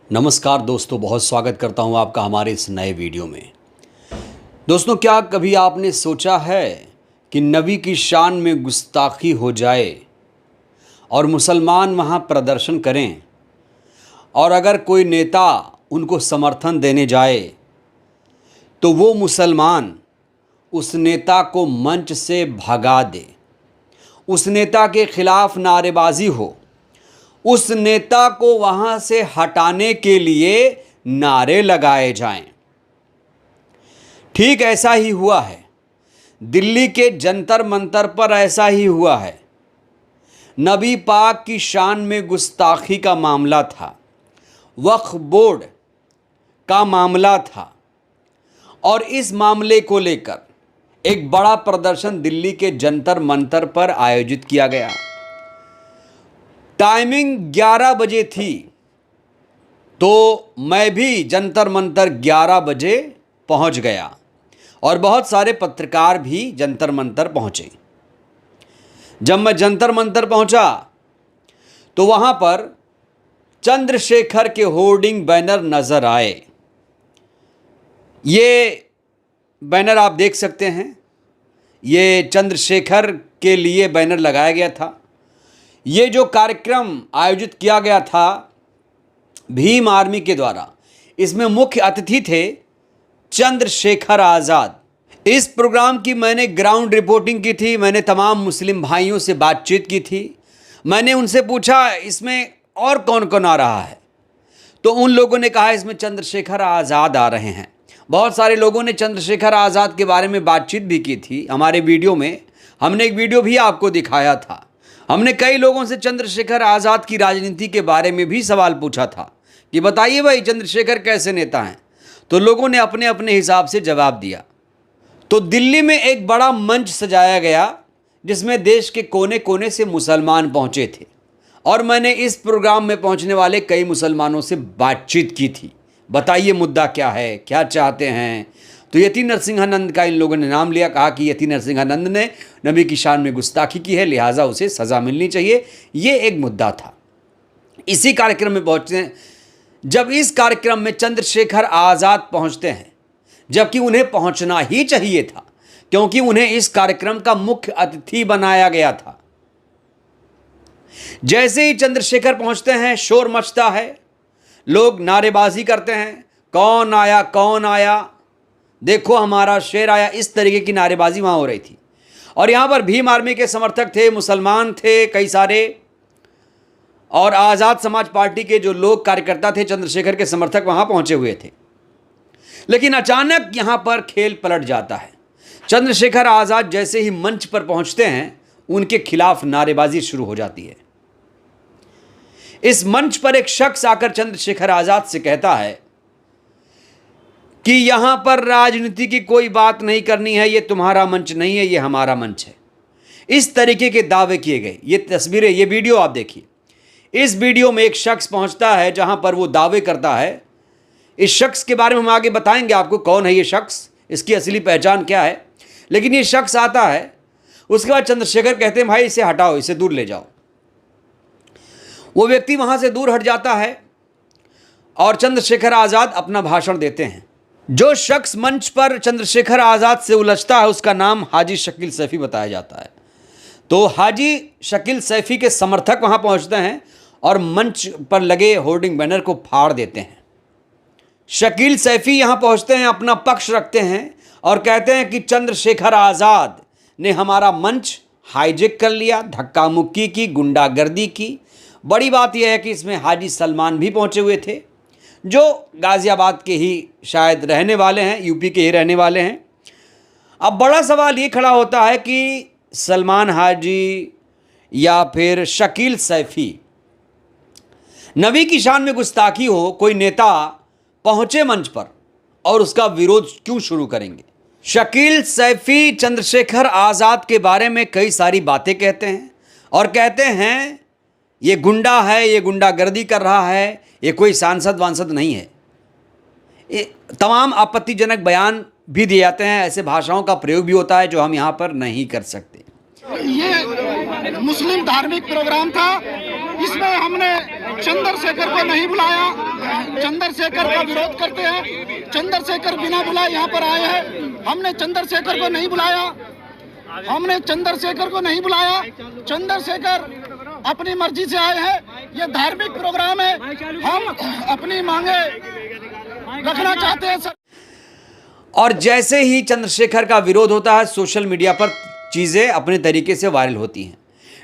नमस्कार दोस्तों, बहुत स्वागत करता हूं आपका हमारे इस नए वीडियो में। दोस्तों, क्या कभी आपने सोचा है कि नबी की शान में गुस्ताखी हो जाए और मुसलमान वहां प्रदर्शन करें, और अगर कोई नेता उनको समर्थन देने जाए तो वो मुसलमान उस नेता को मंच से भगा दे, उस नेता के खिलाफ नारेबाजी हो, उस नेता को वहां से हटाने के लिए नारे लगाए जाएं। ठीक ऐसा ही हुआ है। दिल्ली के जंतर मंतर पर ऐसा ही हुआ है। नबी पाक की शान में गुस्ताखी का मामला था, वक्फ बोर्ड का मामला था, और इस मामले को लेकर एक बड़ा प्रदर्शन दिल्ली के जंतर मंतर पर आयोजित किया गया। टाइमिंग 11 बजे थी, तो मैं भी जंतर मंतर 11 बजे पहुंच गया और बहुत सारे पत्रकार भी जंतर मंतर पहुंचे। जब मैं जंतर मंतर पहुंचा तो वहां पर चंद्रशेखर के होर्डिंग बैनर नजर आए। ये बैनर आप देख सकते हैं, ये चंद्रशेखर के लिए बैनर लगाया गया था। ये जो कार्यक्रम आयोजित किया गया था भीम आर्मी के द्वारा, इसमें मुख्य अतिथि थे चंद्रशेखर आज़ाद। इस प्रोग्राम की मैंने ग्राउंड रिपोर्टिंग की थी, मैंने तमाम मुस्लिम भाइयों से बातचीत की थी। मैंने उनसे पूछा इसमें और कौन कौन आ रहा है, तो उन लोगों ने कहा इसमें चंद्रशेखर आज़ाद आ रहे हैं। बहुत सारे लोगों ने चंद्रशेखर आज़ाद के बारे में बातचीत भी की थी। हमारे वीडियो में हमने एक वीडियो भी आपको दिखाया था। हमने कई लोगों से चंद्रशेखर आज़ाद की राजनीति के बारे में भी सवाल पूछा था कि बताइए भाई चंद्रशेखर कैसे नेता हैं, तो लोगों ने अपने अपने हिसाब से जवाब दिया। तो दिल्ली में एक बड़ा मंच सजाया गया जिसमें देश के कोने कोने से मुसलमान पहुंचे थे, और मैंने इस प्रोग्राम में पहुंचने वाले कई मुसलमानों से बातचीत की थी। बताइए मुद्दा क्या है, क्या चाहते हैं। तो यति नरसिंहानंद का इन लोगों ने नाम लिया, कहा कि यति नरसिंहानंद ने नबी की शान में गुस्ताखी की है, लिहाजा उसे सज़ा मिलनी चाहिए। ये एक मुद्दा था। इसी कार्यक्रम में पहुंचते हैं। जब इस कार्यक्रम में चंद्रशेखर आज़ाद पहुंचते हैं, जबकि उन्हें पहुंचना ही चाहिए था क्योंकि उन्हें इस कार्यक्रम का मुख्य अतिथि बनाया गया था। जैसे ही चंद्रशेखर पहुंचते हैं, शोर मचता है, लोग नारेबाजी करते हैं, कौन आया कौन आया, देखो हमारा शेर आया। इस तरीके की नारेबाजी वहां हो रही थी। और यहां पर भीम आर्मी के समर्थक थे, मुसलमान थे कई सारे, और आज़ाद समाज पार्टी के जो लोग कार्यकर्ता थे, चंद्रशेखर के समर्थक वहां पहुंचे हुए थे। लेकिन अचानक यहां पर खेल पलट जाता है। चंद्रशेखर आज़ाद जैसे ही मंच पर पहुंचते हैं, उनके खिलाफ नारेबाजी शुरू हो जाती है। इस मंच पर एक शख्स आकर चंद्रशेखर आज़ाद से कहता है कि यहां पर राजनीति की कोई बात नहीं करनी है, ये तुम्हारा मंच नहीं है, ये हमारा मंच है। इस तरीके के दावे किए गए। ये तस्वीरें, ये वीडियो आप देखिए। इस वीडियो में एक शख्स पहुंचता है जहां पर वो दावे करता है। इस शख्स के बारे में हम आगे बताएंगे आपको, कौन है ये शख्स, इसकी असली पहचान क्या है। लेकिन ये शख्स आता है, उसके बाद चंद्रशेखर कहते हैं भाई इसे हटाओ, इसे दूर ले जाओ। वो व्यक्ति वहां से दूर हट जाता है और चंद्रशेखर आज़ाद अपना भाषण देते हैं। जो शख्स मंच पर चंद्रशेखर आज़ाद से उलझता है उसका नाम हाजी शकील सैफी बताया जाता है। तो हाजी शकील सैफी के समर्थक वहां पहुंचते हैं और मंच पर लगे होर्डिंग बैनर को फाड़ देते हैं। शकील सैफी यहां पहुंचते हैं, अपना पक्ष रखते हैं और कहते हैं कि चंद्रशेखर आज़ाद ने हमारा मंच हाईजेक कर लिया, धक्का मुक्की की, गुंडागर्दी की। बड़ी बात यह है कि इसमें हाजी सलमान भी पहुंचे हुए थे, जो गाज़ियाबाद के ही शायद रहने वाले हैं, यूपी के ही रहने वाले हैं। अब बड़ा सवाल ये खड़ा होता है कि सलमान हाजी या फिर शकील सैफी, नबी की शान में गुस्ताखी हो, कोई नेता पहुंचे मंच पर और उसका विरोध क्यों शुरू करेंगे। शकील सैफी चंद्रशेखर आज़ाद के बारे में कई सारी बातें कहते हैं और कहते हैं ये गुंडा है, ये गुंडागर्दी कर रहा है, ये कोई सांसद वांसद नहीं है। ये तमाम आपत्तिजनक बयान भी दिए जाते हैं। ऐसे भाषाओं का प्रयोग भी होता है जो हम यहाँ पर नहीं कर सकते। ये मुस्लिम धार्मिक प्रोग्राम था, इसमें हमने चंद्रशेखर को नहीं बुलाया। चंद्रशेखर का विरोध करते हैं। चंद्रशेखर बिना बुलाए यहाँ पर आए हैं। हमने चंद्रशेखर को नहीं बुलाया, हमने चंद्रशेखर को नहीं बुलाया। चंद्रशेखर अपनी मर्जी से आए हैं। ये धार्मिक प्रोग्राम है, हम अपनी मांगे रखना चाहते हैं। और जैसे ही चंद्रशेखर का विरोध होता है, सोशल मीडिया पर चीज़ें अपने तरीके से वायरल होती हैं।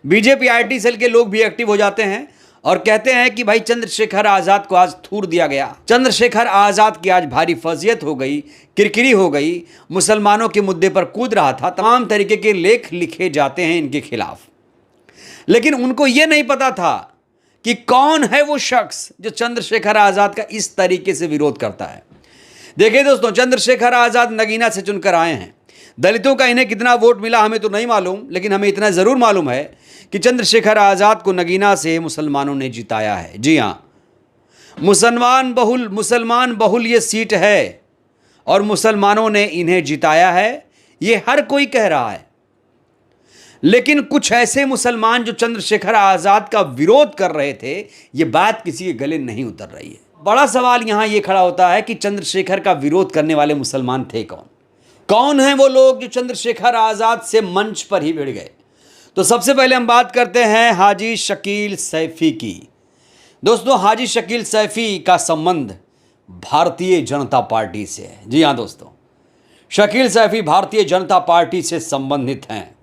बीजेपी आईटी सेल के लोग भी एक्टिव हो जाते हैं और कहते हैं कि भाई चंद्रशेखर आज़ाद को आज थूर दिया गया, चंद्रशेखर आज़ाद की आज भारी फजीयत हो गई, किरकिरी हो गई, मुसलमानों के मुद्दे पर कूद रहा था। तमाम तरीके के लेख लिखे जाते हैं इनके खिलाफ। लेकिन उनको यह नहीं पता था कि कौन है वो शख्स जो चंद्रशेखर आज़ाद का इस तरीके से विरोध करता है। देखिए दोस्तों, चंद्रशेखर आज़ाद नगीना से चुनकर आए हैं। दलितों का इन्हें कितना वोट मिला हमें तो नहीं मालूम, लेकिन हमें इतना ज़रूर मालूम है कि चंद्रशेखर आज़ाद को नगीना से मुसलमानों ने जिताया है। जी हाँ, मुसलमान बहुल ये सीट है और मुसलमानों ने इन्हें जिताया है, ये हर कोई कह रहा है। लेकिन कुछ ऐसे मुसलमान जो चंद्रशेखर आज़ाद का विरोध कर रहे थे, ये बात किसी के गले नहीं उतर रही है। बड़ा सवाल यहां यह खड़ा होता है कि चंद्रशेखर का विरोध करने वाले मुसलमान थे कौन? कौन हैं वो लोग जो चंद्रशेखर आज़ाद से मंच पर ही भिड़ गए? तो सबसे पहले हम बात करते हैं हाजी शकील सैफी की। दोस्तों, हाजी शकील सैफी का संबंध भारतीय जनता पार्टी से है। जी हाँ दोस्तों, शकील सैफी भारतीय जनता पार्टी से संबंधित हैं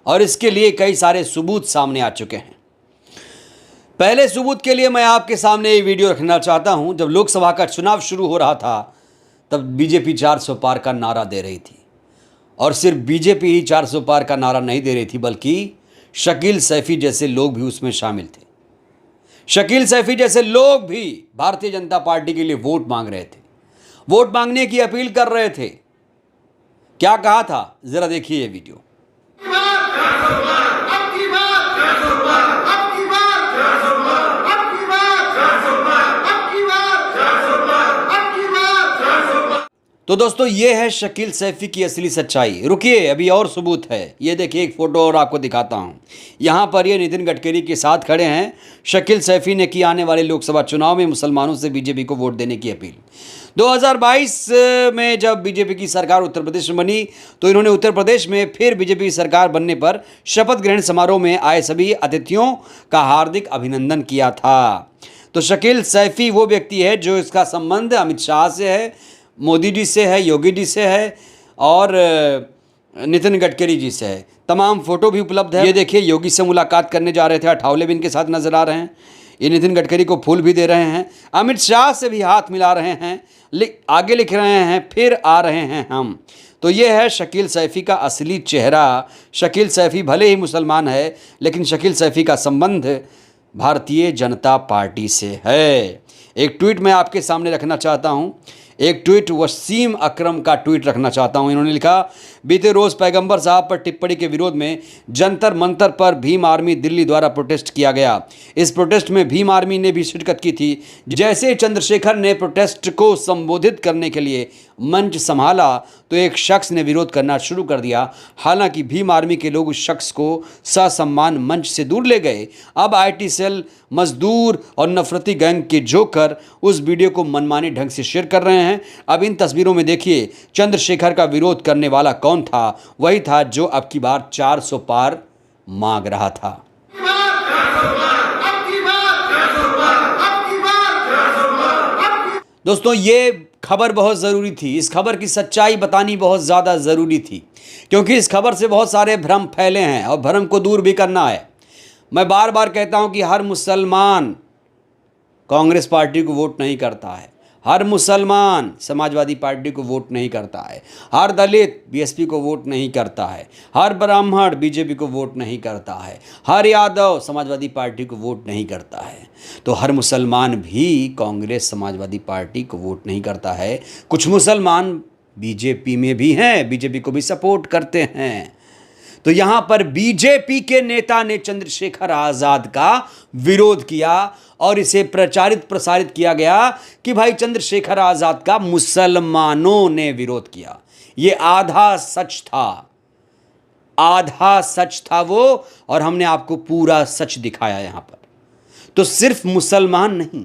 और इसके लिए कई सारे सबूत सामने आ चुके हैं। पहले सबूत के लिए मैं आपके सामने ये वीडियो रखना चाहता हूं। जब लोकसभा का चुनाव शुरू हो रहा था, तब बीजेपी 400 पार का नारा दे रही थी। और सिर्फ बीजेपी ही 400 पार का नारा नहीं दे रही थी, बल्कि शकील सैफी जैसे लोग भी उसमें शामिल थे। शकील सैफी जैसे लोग भी भारतीय जनता पार्टी के लिए वोट मांग रहे थे, वोट मांगने की अपील कर रहे थे। क्या कहा था, जरा देखिए ये वीडियो। तो दोस्तों, ये है शकील सैफी की असली सच्चाई। रुकिए, अभी और सबूत है। ये देखिए, एक फ़ोटो और आपको दिखाता हूँ। यहाँ पर ये नितिन गडकरी के साथ खड़े हैं। शकील सैफी ने की आने वाले लोकसभा चुनाव में मुसलमानों से बीजेपी को वोट देने की अपील। 2022 में जब बीजेपी की सरकार उत्तर प्रदेश में बनी, तो इन्होंने उत्तर प्रदेश में फिर बीजेपी की सरकार बनने पर शपथ ग्रहण समारोह में आए सभी अतिथियों का हार्दिक अभिनंदन किया था। तो शकील सैफी वो व्यक्ति है जो इसका संबंध अमित शाह से है, मोदी जी से है, योगी जी से है और नितिन गडकरी जी से है। तमाम फोटो भी उपलब्ध है। ये देखिए, योगी से मुलाकात करने जा रहे थे, अठावले भी इनके साथ नजर आ रहे हैं। ये नितिन गडकरी को फूल भी दे रहे हैं, अमित शाह से भी हाथ मिला रहे हैं, आगे लिख रहे हैं फिर आ रहे हैं हम। तो ये है शकील सैफी का असली चेहरा। शकील सैफी भले ही मुसलमान है, लेकिन शकील सैफी का संबंध भारतीय जनता पार्टी से है। एक ट्वीट मैं आपके सामने रखना चाहता हूँ। एक ट्वीट वसीम अकरम का ट्वीट रखना चाहता हूं। इन्होंने लिखा, बीते रोज़ पैगंबर साहब पर टिप्पणी के विरोध में जंतर मंतर पर भीम आर्मी दिल्ली द्वारा प्रोटेस्ट किया गया। इस प्रोटेस्ट में भीम आर्मी ने भी शिरकत की थी। जैसे चंद्रशेखर ने प्रोटेस्ट को संबोधित करने के लिए मंच संभाला, तो एक शख्स ने विरोध करना शुरू कर दिया। हालांकि भीम आर्मी के लोग उस शख्स को ससम्मान मंच से दूर ले गए। अब आईटी सेल, मजदूर और नफरती गैंग के जोकर उस वीडियो को मनमानी ढंग से शेयर कर रहे हैं। अब इन तस्वीरों में देखिए, चंद्रशेखर का विरोध करने वाला कौन था? वही था जो अब की बार 400 पार मांग रहा था। दोस्तों, ये खबर बहुत ज़रूरी थी। इस खबर की सच्चाई बतानी बहुत ज़्यादा ज़रूरी थी, क्योंकि इस खबर से बहुत सारे भ्रम फैले हैं और भ्रम को दूर भी करना है। मैं बार बार कहता हूं कि हर मुसलमान कांग्रेस पार्टी को वोट नहीं करता है, हर मुसलमान समाजवादी पार्टी को वोट नहीं करता है, हर दलित बीएसपी को वोट नहीं करता है, हर ब्राह्मण बीजेपी को वोट नहीं करता है, हर यादव समाजवादी पार्टी को वोट नहीं करता है। तो हर मुसलमान भी कांग्रेस समाजवादी पार्टी को वोट नहीं करता है। कुछ मुसलमान बीजेपी में भी हैं, बीजेपी को भी सपोर्ट करते हैं। तो यहां पर बीजेपी के नेता ने चंद्रशेखर आज़ाद का विरोध किया और इसे प्रचारित प्रसारित किया गया कि भाई चंद्रशेखर आज़ाद का मुसलमानों ने विरोध किया। ये आधा सच था वो, और हमने आपको पूरा सच दिखाया यहां पर। तो सिर्फ मुसलमान नहीं,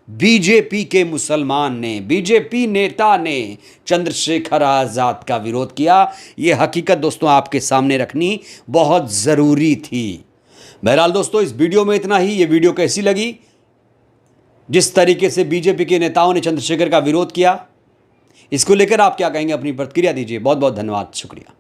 बीजेपी के मुसलमान ने, बीजेपी नेता ने चंद्रशेखर आज़ाद का विरोध किया। ये हकीकत दोस्तों आपके सामने रखनी बहुत ज़रूरी थी। बहरहाल दोस्तों, इस वीडियो में इतना ही। ये वीडियो कैसी लगी, जिस तरीके से बीजेपी के नेताओं ने चंद्रशेखर का विरोध किया, इसको लेकर आप क्या कहेंगे, अपनी प्रतिक्रिया दीजिए। बहुत बहुत धन्यवाद, शुक्रिया।